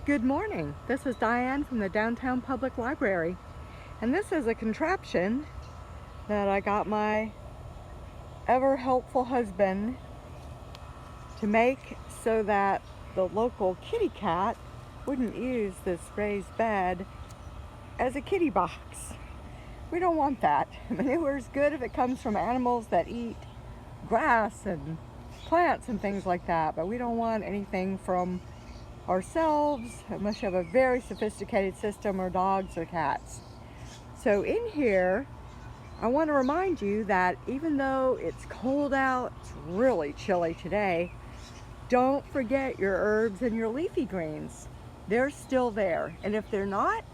Good morning. This is Diane from the Downtown Public Library, and this is a contraption that I got my ever helpful husband to make so that the local kitty cat wouldn't use this raised bed as a kitty box. We don't want that. Manure is good if it comes from animals that eat grass and plants and things like that, but we don't want anything from ourselves unless you have a very sophisticated system, or dogs or cats. So in here, I want to remind you that even though it's cold out, it's really chilly today, don't forget your herbs and your leafy greens. They're still there, and if they're not,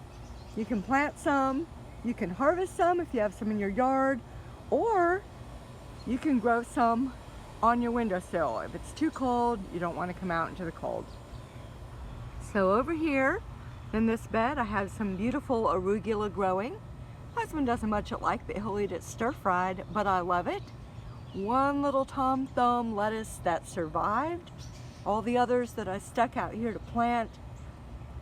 you can plant some, you can harvest some if you have some in your yard, or you can grow some on your windowsill. If it's too cold, you don't want to come out into the cold. So over here in this bed, I have some beautiful arugula growing. Husband doesn't much like, but he'll eat it stir-fried, but I love it. One little Tom Thumb lettuce that survived. All the others that I stuck out here to plant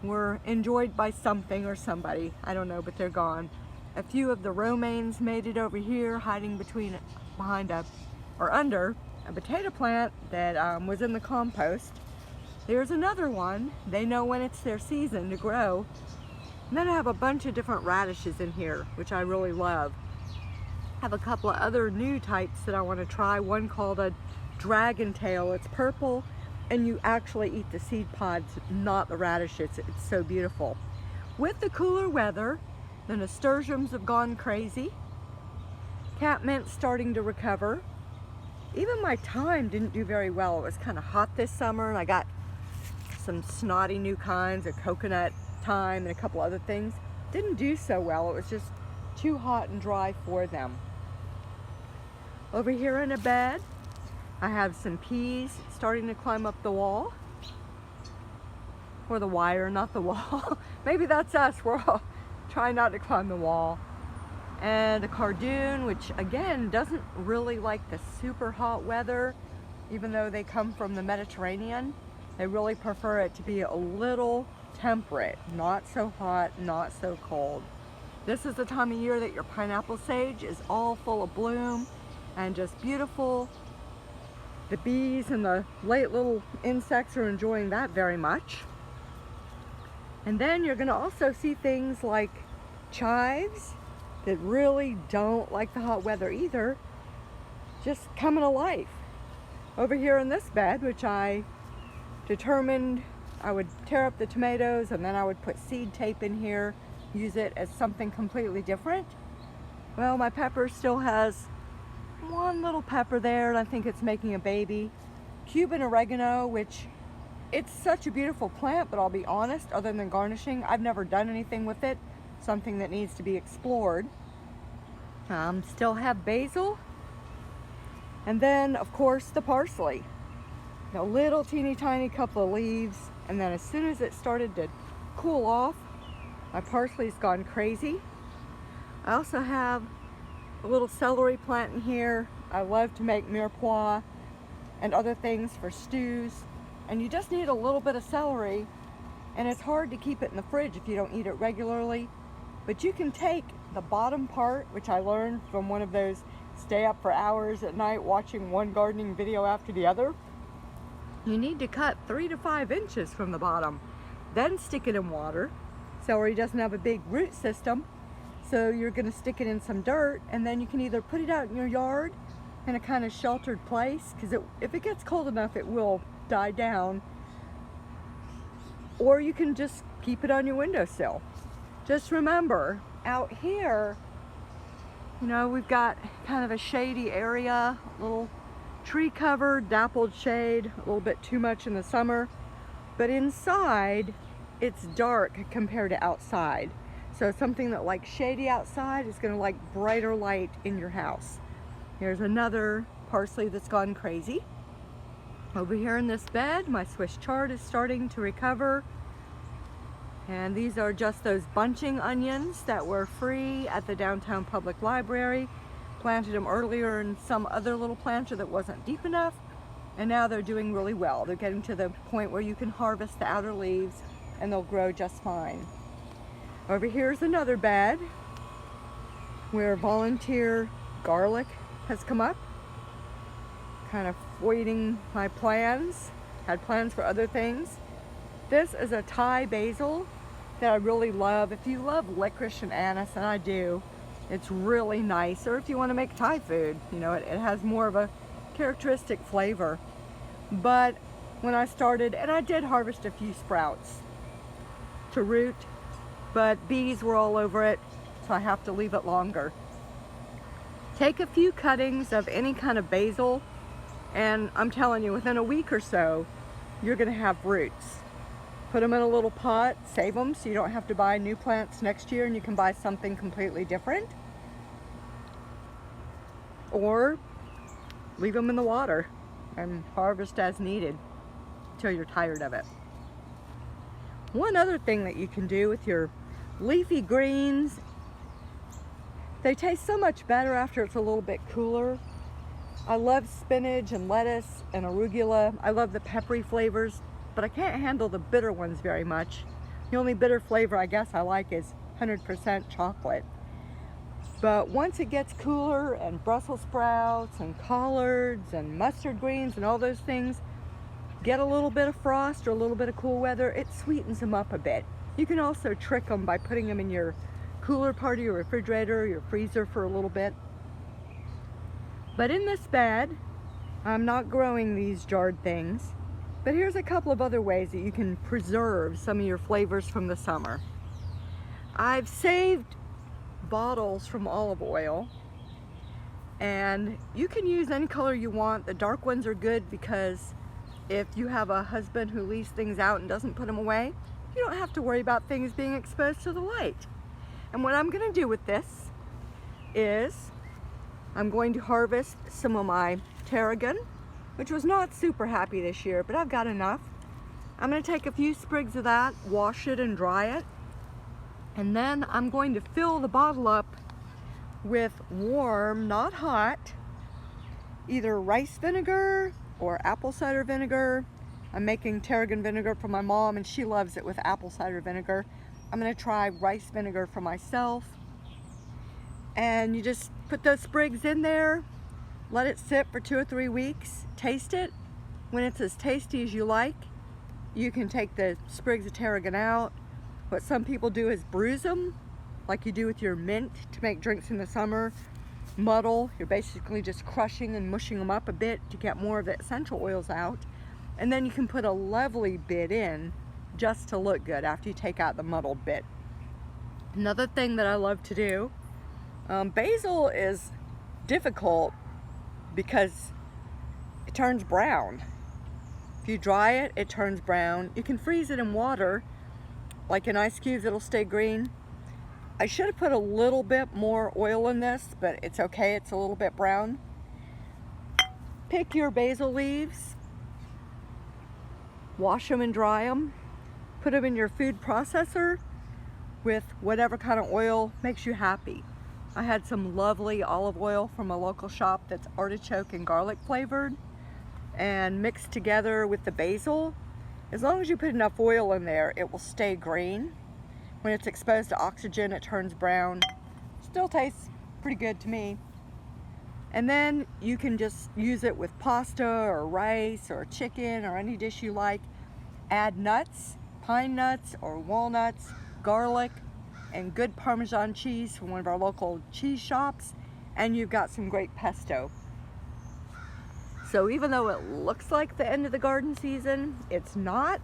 were enjoyed by something or somebody. I don't know, but they're gone. A few of the romaines made it over here, hiding behind under a potato plant that was in the compost. There's another one. They know when it's their season to grow. And then I have a bunch of different radishes in here, which I really love. I have a couple of other new types that I want to try. One called a dragon tail. It's purple, and you actually eat the seed pods, not the radishes. It's so beautiful. With the cooler weather, the nasturtiums have gone crazy. Catmint's starting to recover. Even my thyme didn't do very well. It was kind of hot this summer, and I got some snotty new kinds of coconut thyme and a couple other things. Didn't do so well. It was just too hot and dry for them. Over here in a bed, I have some peas starting to climb up the wall. Or the wire, not the wall. Maybe that's us. We're all trying not to climb the wall. And a cardoon, which again doesn't really like the super hot weather, even though they come from the Mediterranean. They really prefer it to be a little temperate, not so hot, not so cold. This is the time of year that your pineapple sage is all full of bloom and just beautiful. The bees and the late little insects are enjoying that very much. And then you're going to also see things like chives that really don't like the hot weather either, just coming to life. Over here in this bed, which I determined I would tear up the tomatoes and then I would put seed tape in here, use it as something completely different. Well, my pepper still has one little pepper there, and I think it's making a baby. Cuban oregano, which it's such a beautiful plant, but I'll be honest, other than garnishing, I've never done anything with it. Something that needs to be explored. Still have basil. And then, of course, the parsley. A little teeny tiny couple of leaves, and then as soon as it started to cool off, my parsley's gone crazy. I also have a little celery plant in here. I love to make mirepoix and other things for stews, and you just need a little bit of celery, and it's hard to keep it in the fridge if you don't eat it regularly. But you can take the bottom part, which I learned from one of those stay up for hours at night watching one gardening video after the other. You need to cut 3 to 5 inches from the bottom, then stick it in water. Celery doesn't have a big root system, so you're going to stick it in some dirt, and then you can either put it out in your yard in a kind of sheltered place, because if it gets cold enough it will die down, or you can just keep it on your windowsill. Just remember, out here, you know, we've got kind of a shady area, a little tree covered, dappled shade, a little bit too much in the summer, but inside it's dark compared to outside. So something that likes shady outside is going to like brighter light in your house. Here's another parsley that's gone crazy. Over here in this bed, my Swiss chard is starting to recover. And these are just those bunching onions that were free at the Downtown Public Library. Planted them earlier in some other little planter that wasn't deep enough, and now they're doing really well. They're getting to the point where you can harvest the outer leaves and they'll grow just fine. Over here's another bed where volunteer garlic has come up, kind of voiding my plans. Had plans for other things. This is a Thai basil that I really love. If you love licorice and anise, and I do, it's really nice. Or if you want to make Thai food, you know, it has more of a characteristic flavor. But when I started, and I did harvest a few sprouts to root, but bees were all over it, so I have to leave it longer. Take a few cuttings of any kind of basil, and I'm telling you, within a week or so, you're going to have roots. Put them in a little pot, save them so you don't have to buy new plants next year and you can buy something completely different. Or leave them in the water and harvest as needed until you're tired of it. One other thing that you can do with your leafy greens, they taste so much better after it's a little bit cooler. I love spinach and lettuce and arugula. I love the peppery flavors, but I can't handle the bitter ones very much. The only bitter flavor I guess I like is 100% chocolate. But once it gets cooler and Brussels sprouts and collards and mustard greens and all those things get a little bit of frost or a little bit of cool weather, it sweetens them up a bit. You can also trick them by putting them in your cooler part of your refrigerator or your freezer for a little bit. But in this bed, I'm not growing these jarred things, but here's a couple of other ways that you can preserve some of your flavors from the summer. I've saved bottles from olive oil, and you can use any color you want. The dark ones are good because if you have a husband who leaves things out and doesn't put them away, you don't have to worry about things being exposed to the light. And what I'm going to do with this is I'm going to harvest some of my tarragon, which was not super happy this year, but I've got enough. I'm going to take a few sprigs of that, wash it and dry it, and then I'm going to fill the bottle up with warm, not hot, either rice vinegar or apple cider vinegar. I'm making tarragon vinegar for my mom and she loves it with apple cider vinegar. I'm going to try rice vinegar for myself. And you just put those sprigs in there, let it sit for 2 or 3 weeks, taste it. When it's as tasty as you like, you can take the sprigs of tarragon out. What some people do is bruise them, like you do with your mint to make drinks in the summer. Muddle, you're basically just crushing and mushing them up a bit to get more of the essential oils out. And then you can put a lovely bit in just to look good after you take out the muddled bit. Another thing that I love to do, basil is difficult because it turns brown. If you dry it, it turns brown. You can freeze it in water, like in ice cubes, it'll stay green. I should have put a little bit more oil in this, but it's okay, it's a little bit brown. Pick your basil leaves, wash them and dry them, put them in your food processor with whatever kind of oil makes you happy. I had some lovely olive oil from a local shop that's artichoke and garlic flavored and mixed together with the basil. As long as you put enough oil in there, it will stay green. When it's exposed to oxygen, it turns brown. Still tastes pretty good to me. And then you can just use it with pasta or rice or chicken or any dish you like. Add nuts, pine nuts or walnuts, garlic, and good Parmesan cheese from one of our local cheese shops, and you've got some great pesto. So even though it looks like the end of the garden season, it's not.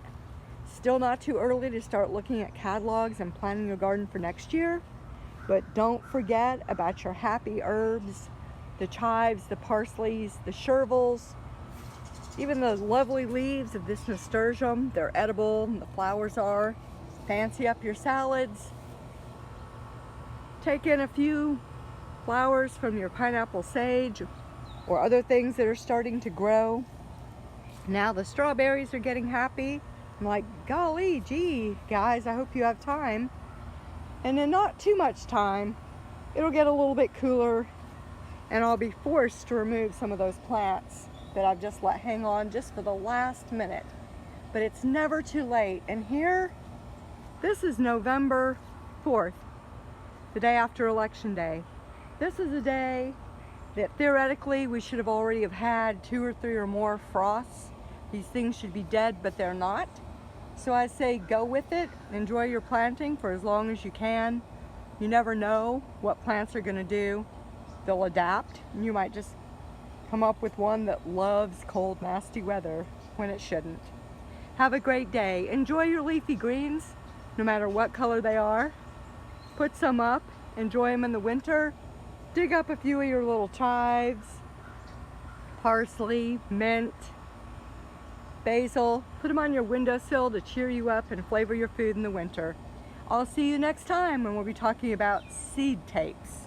Still not too early to start looking at catalogs and planning your garden for next year. But don't forget about your happy herbs, the chives, the parsleys, the chervils, even the lovely leaves of this nasturtium. They're edible, and the flowers are. Fancy up your salads. Take in a few flowers from your pineapple sage or other things that are starting to grow. Now the strawberries are getting happy. I'm like, golly gee, guys, I hope you have time. And in not too much time, it'll get a little bit cooler and I'll be forced to remove some of those plants that I've just let hang on just for the last minute. But it's never too late. And here, This is November 4th, the day after Election Day. This is a day that theoretically we should have already have had 2 or 3 or more frosts. These things should be dead, but they're not. So I say go with it, enjoy your planting for as long as you can. You never know what plants are going to do. They'll adapt, and you might just come up with one that loves cold, nasty weather when it shouldn't. Have a great day. Enjoy your leafy greens, no matter what color they are. Put some up, enjoy them in the winter. Dig up a few of your little chives, parsley, mint, basil. Put them on your windowsill to cheer you up and flavor your food in the winter. I'll see you next time when we'll be talking about seed tapes.